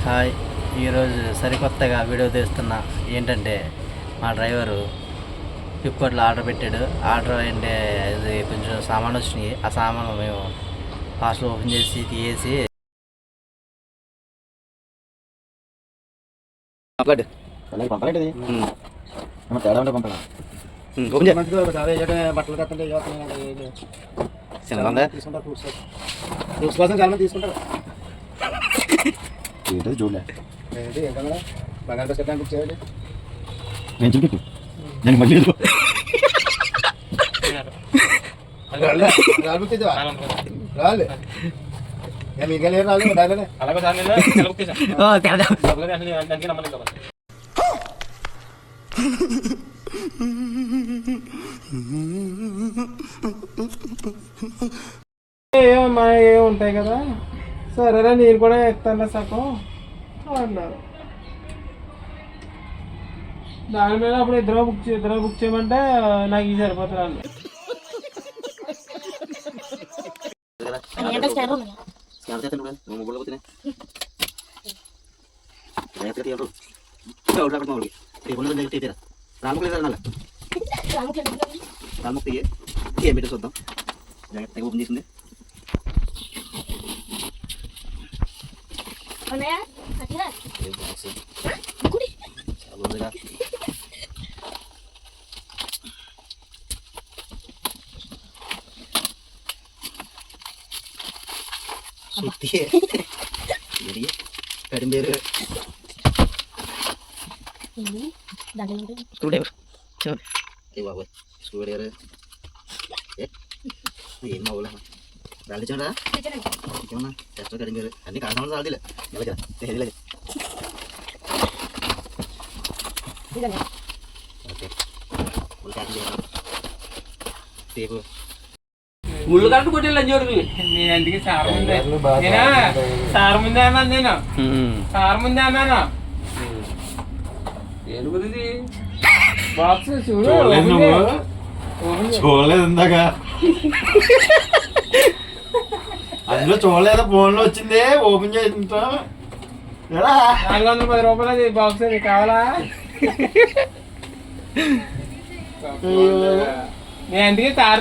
Hi, ఈరోజు సరికొత్తగా video తీస్తున్నా. ఏంటంటే మా డ్రైవరు ఫ్లిప్కార్ట్లో ఆర్డర్ పెట్టాడు. ఆర్డర్ అంటే అది కొంచెం సామాను వచ్చినాయి. ఆ సామాను మేము ఫాస్ట్లో ఓపెన్ చేసి తీసి చూడలే బంగాళ సెట్ బుక్ చేయాలి. నేను చూపి నేను మళ్ళీ రాలే మీకు రాలేదు రాలే ఏమమ్మా ఏముంటాయి కదా. సరేరా నేను కూడా ఎత్తాను సగం అన్నారు. దాని మీద అప్పుడు ఇద్దరు బుక్ చేయమంటే నాకు ఇది సరిపోతుంది అన్న. చూద్దాం జాగ్రత్తగా ఓపెన్ చేసింది. కడింబేరు బాబోయ్ స్క్రూ డ్రైవర్ ఏం బాగోలే రాళ్ళు ఇచ్చాడా ఇంకేమన్నా టెస్ట్ కడింబేరు అన్ని కారణాలు రాలేదు ఎలాగ ఓకే టేపు ముళ్ళు కట్టు కొట్టే చూడు. నేను అందుకే సార్ ముందే అన్నాను నేను సార్ ముందే అన్నాను. ఏనుగుది బాక్స్ చూడు చూడలేదు ఇందాక అందులో చూడలేదు. ఫోన్లో వచ్చింది ఓపెన్ చేసింటా. 410 రూపాయలు అది బాక్స్. అది కావాలా? నేను అందుకే సార్